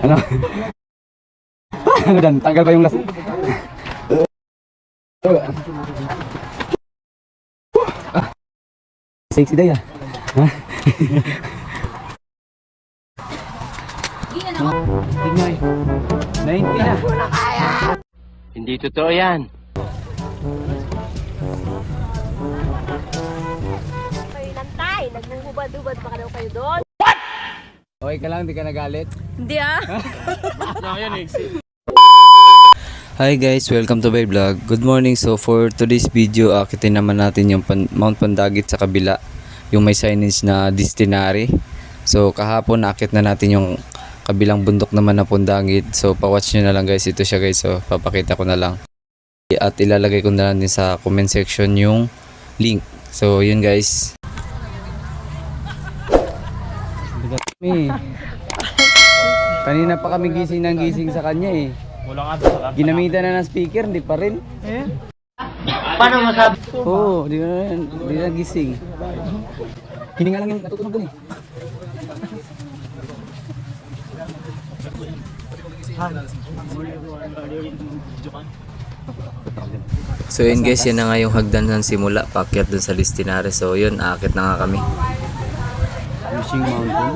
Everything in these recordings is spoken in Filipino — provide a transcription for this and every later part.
Ano? Ano dan? Tanggal pa yung las. Sexy day ah. Tingnan. 90 na. Hindi totoo yan. Kayo lantay, nagbububad-ubad pa ka daw kayo doon. Okay ka lang, di ka nagalit? Hindi ah. Hi guys, welcome to my vlog. Good morning. So for today's video, akitin naman natin yung Mount Pandagit sa kabila, yung may signage na Destinary. So kahapon nakit na natin yung kabilang bundok naman na Pandagit. So pa-watch nyo na lang guys, ito siya guys. So papakita ko na lang. At ilalagay ko na lang din sa comment section yung link. So yun guys. Kanina pa kami gising ng gising sa kanya eh. Ginamitan na ng speaker, hindi pa rin. Paano masabi? Oo, di na gising. Hininga lang yung natutunog dun eh. So yun guys, yan na nga yung hagdan ng simula paakyat dun sa Destinary. So yun, aakit na nga kami. Fishing Mountain.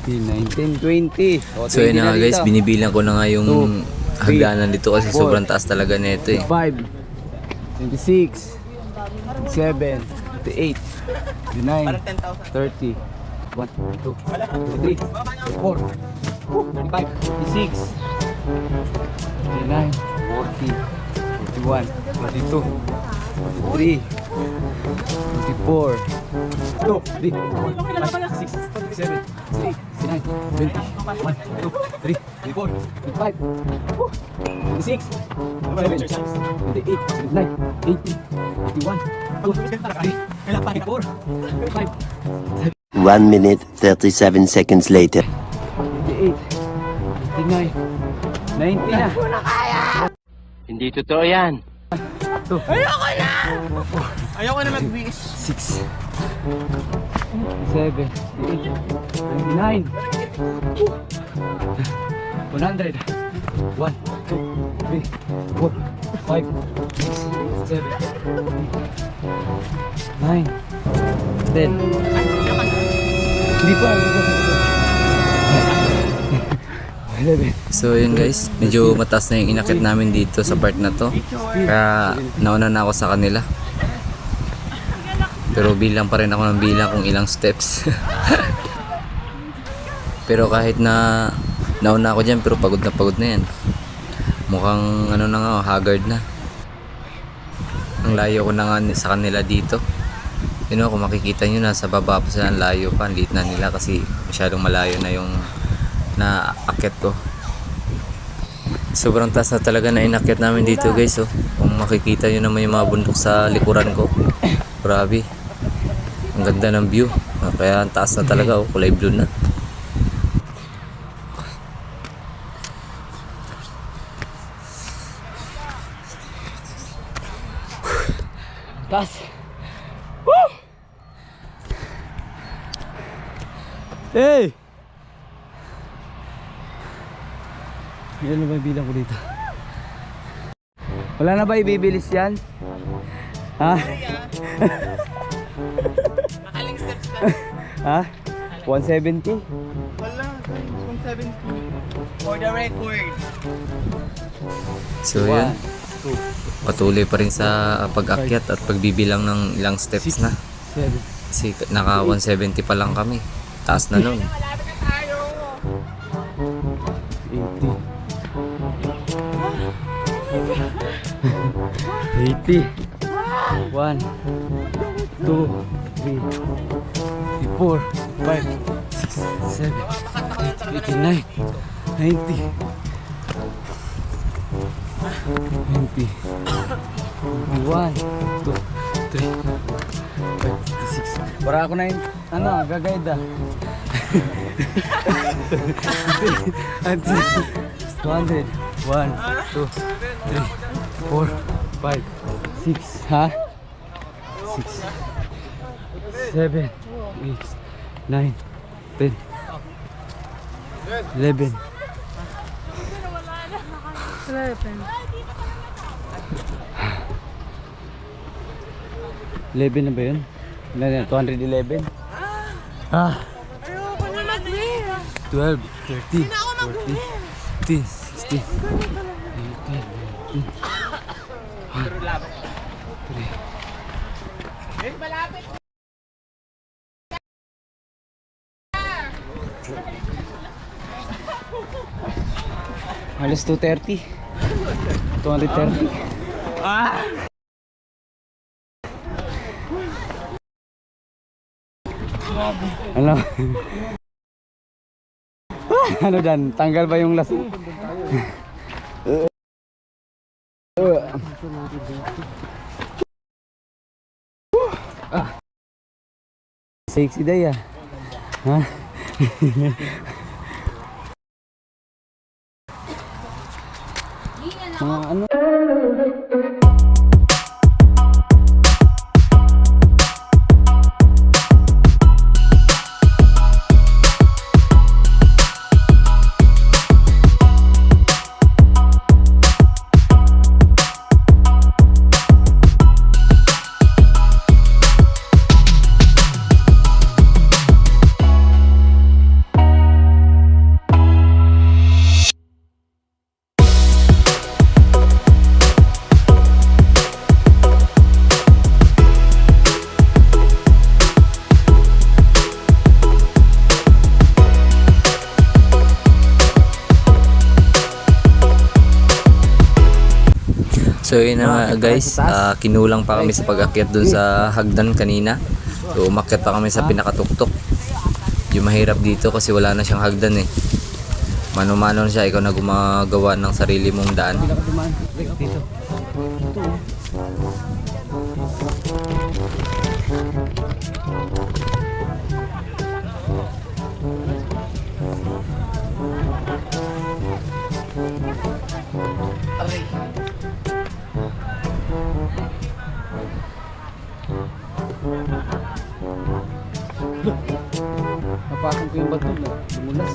Still 19, 20. So yun na nga guys, binibilang ko na nga yung hagdanan dito kasi sobrang taas talaga nito eh. 5, 26, 27, 28, 29, 30, 1, 2, 3, 4, 35, 36, 39, 40, 41, 42, 43, 44, 2, 3, 4, 5, 6, 7, 8, 9, 20, 1, 2, 3, 4, 5, 26, 27, 28, 29, 80, 81, 2, 3, 4, 5, 1 minute 37 seconds later. 28, 29, 90 na. Hindi totoo yan. Ayoko na mag-wish. 6, 7, 8, 99, 100, 1, 2, 3, 4, 5, 6, 7, 8, 9, 10. Hindi pa. 11. So yun guys, medyo mataas na yung inakit namin dito sa part na to. Kaya nauna na ako sa kanila. Pero bilang pa rin ako ng bilang kung ilang steps. Pero kahit na nauna ako dyan, pero pagod na yan. Mukhang ano na nga, haggard na. Ang layo ko na nga sa kanila dito. Yun know, kung makikita nyo, nasa baba pa sila, ang layo pa. Ang liit na nila kasi masyadong malayo na yung naakyat ko. Sobrang taas na talaga na inakyat namin dito guys. Oh. Kung makikita nyo naman yung mga bundok sa likuran ko. Grabe. Ang ganda ng view. Kaya ang taas na talaga. Oh. Kulay blue na. Taas. Woo! Hey! Yan na ba yung bilang ko dito? Wala na ba ibibilis yan? Ha? Nakaling steps ka. Ha? 170? Wala, 170. For the record. So yun. Patuloy pa rin sa pag-akyat at pagbibilang ng ilang steps na. 7. Kasi naka 170 pa lang kami. Taas na nun. 80. 1, 2, 3, 4, 5, 6, 7, 8, 89, 90, 20, 1, 2, 3, 5, 6. Para ako na yung, ano, gagayda. 200, 1, 2, 3, 4, 5, 6, 6, ha? 6, 7, 8, 9, 10, 11. 11 na ba yun? 211? Ah! Ayoko na mag-win. 12, 13, 14, 15, 16, 18, 19, 20. Alas 2:30. 230. Ah! Ano? Ano dyan? Tanggal ba yung lasing? Sexy day ah. Ha? Mga ano? So yun na nga guys, kinulang pa kami sa pag-akyat dun sa hagdan kanina. So umakyat pa kami sa pinakatuktok. Yung mahirap dito kasi wala na siyang hagdan eh. Mano-mano na siya, ikaw na gumagawa ng sarili mong daan. Dito. Napasok ko yung bato na dumulas.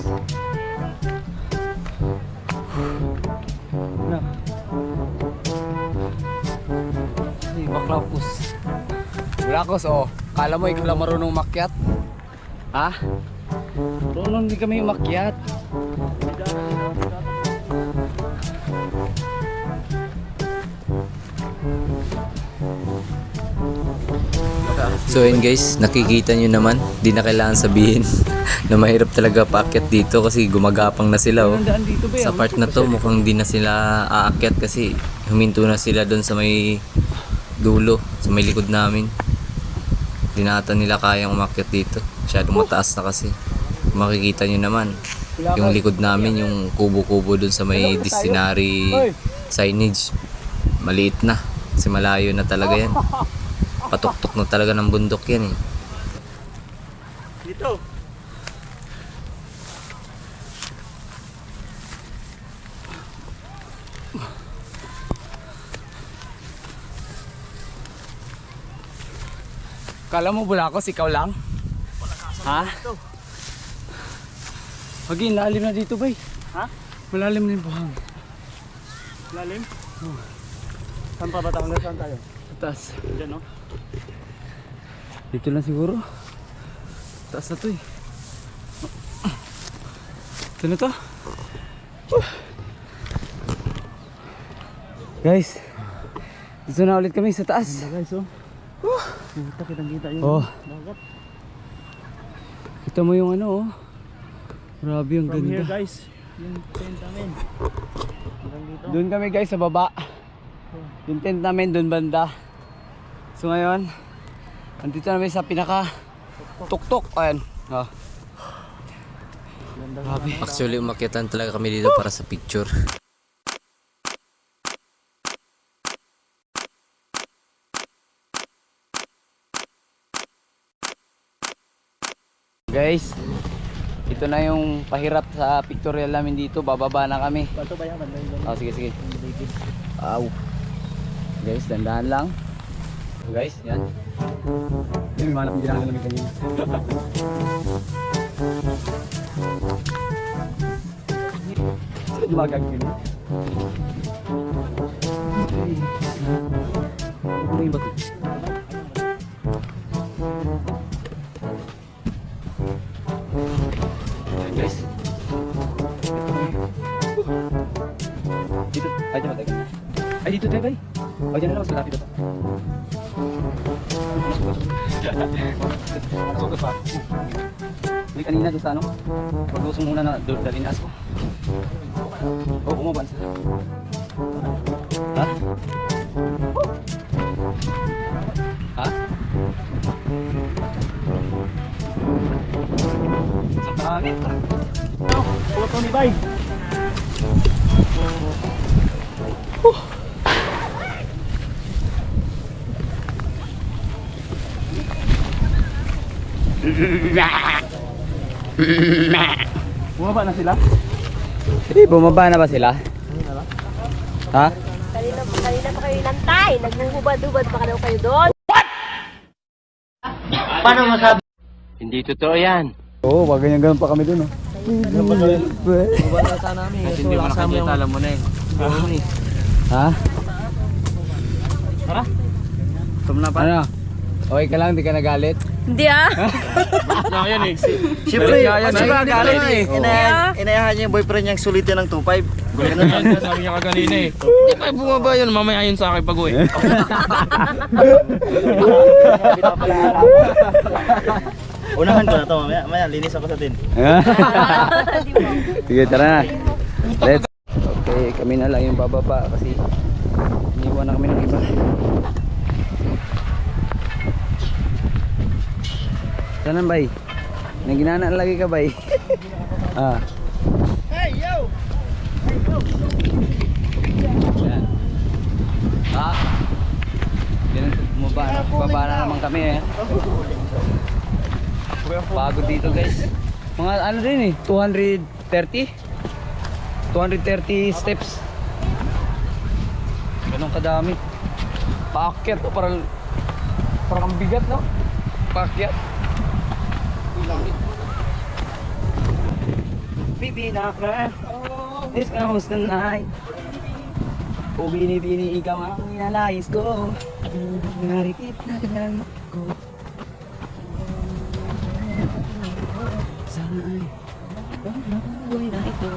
Na. Ay, baklapos. Baklapos, oh. Kala mo ikaw lang marunong makyat? Ha? Marunong hindi kami makyat. So yun guys, nakikita nyo naman, di na kailangan sabihin na mahirap talaga paakyat dito kasi gumagapang na sila oh. Sa part na to mukhang di na sila aakyat kasi huminto na sila doon sa may dulo, sa may likod namin. Di na ata nila kayang umakyat dito, masyadong mataas na kasi. Makikita nyo naman, yung likod namin, yung kubo-kubo doon sa may destinary signage, maliit na kasi malayo na talaga yan. Patuktok na talaga ng bundok yan eh. Dito. Kala mo Bulacos, ikaw lang? Ha? Pagi, lalim na dito bay. Ha? Malalim na yung buhang. Lalim? Saan pa ba tayo? Saan tayo? Taas. Diyan no? Dito lang siguro. Taas na to eh. Ito na to. Guys, dito na ulit kami sa taas. Guys oh. Kita kita yung dagat. Kita mo yung ano oh. Grabe yung From here ganda. guys, yung tent namin. Hanggang dito. Doon kami guys sa baba. Yung tent namin doon banda. So ngayon, andito namin sa pinaka tuktok. Ayan. Oh. Grabe. Actually umakyatan talaga kami dito para sa picture. Guys, ito na yung pahirap sa pictorial namin dito. Bababa na kami. Bato ba yan? Oh, sige sige. Aw. Guys, dandaan lang. So guys, yan. Yung may manap ginagawa namin kanina. Saan yung magang yun? Ano yung bato? Ayan, guys. Dito, ay dyan ba tayo? Ay dito tayo bay. O dyan na lang, mas malapit ito. Masukot pa. Hindi kanina doon sa ano, pag-usong muna na doon dalhin aso. Oh, bumaban sila. Ha? Ha? Sa pangit. Puto ni Bay. Bumaba na sila? Bumaba na ba sila? Ha? Kanina pa kayo inantay. Nagbubad-ubad pa daw kayo doon. Paano masabi? Hindi totoo yan. Oo, wag ganyan pa kami dun, oh. Bumaba sana namin. Kasi hindi mo nakikita, alam mo na eh. Ha? Tara. Ano? Okay ka lang, di ka nagalit? Hindi ah. Yan eh. Siyempre, Yan, galing eh. Yeah. Inayahan niya yung boyfriend niyang sulitin ng 2.5. Yan, sabi niya kaganina eh. Hindi pa bumaba yun, mamaya yun sa akin pag uwi. Unahan ko na to mamaya. Mamaya, linis ako sa tin. Sige, tara na. Let's. Okay, kami na lang yung bababa kasi iniwan na kami ng iba. Saan ang bay? Naginanaan lagi ka bay? Ah. Hey, yo! Yan. Ah. Bumaba na naman kami eh. Pagod dito guys. Mga ano rin eh, 230 steps. Ganun kadami. Paakyat o parang ang bigat no? Paakyat. Bibi na ka. This comes the night. O bini-bini ikaw ang inalais ko. Narikit na lang ko. Saan ang buhay na ito?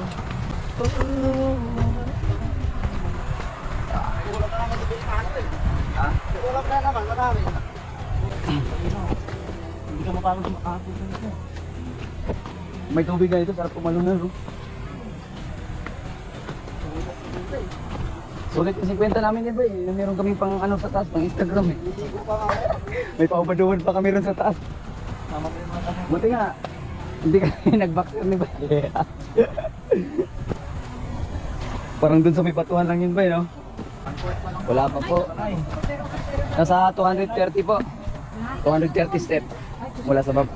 Ulap na naman, marami. Hindi ka mapagod sa makapos. May tubig na ito, sarap pumalungan no? Sulit yung 50 namin yan ba eh. Meron kami pang ano sa taas, pang Instagram eh. May paubaduan pa kami ron sa taas. Buti nga, hindi kami nag-boxer ni ba? Parang dun sa may batuhan lang yun ba no? Wala pa po. Nasa 230 po. 230 step. Mula sa baba.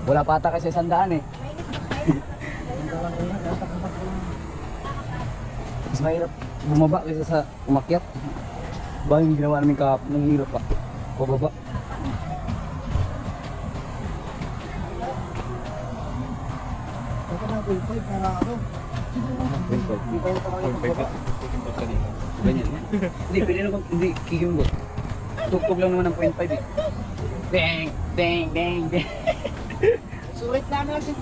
Wala pa ata kasi 100 eh. Mas mahirap bumaba kaysa sa umakyat. Ba yung ginawa namin kahapon, nang hirap pa. Pababa. Ganyan eh. Hindi, pwede naman, hindi kikimbot. Tuktok lang naman ng 0.5 eh. Ding, ding, ding, ding. Sulit namin ang 50.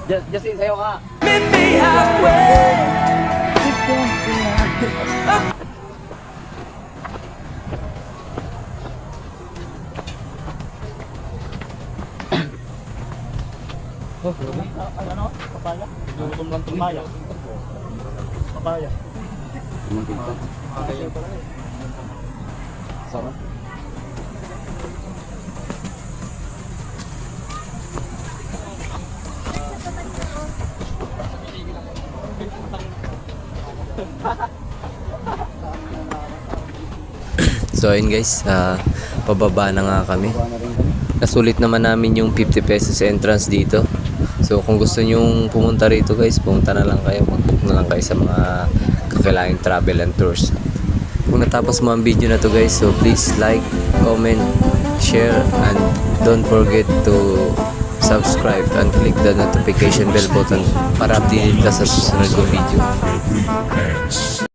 Justin, sayo ka. Ano? Papaya? Gutom lang papaya. Papaya. Sarap. So ayun guys, pababa na nga kami. Baba na rin kami. Nasulit naman namin yung 50 pesos entrance dito. So kung gusto nyong pumunta rito guys, pumunta na lang kayo. Mag-book na lang kayo sa mga kakailangang travel and tours. Kung natapos mo ang video na to guys, so please like, comment, share, and don't forget to subscribe and click the notification bell button para updated ka sa susunod kong video.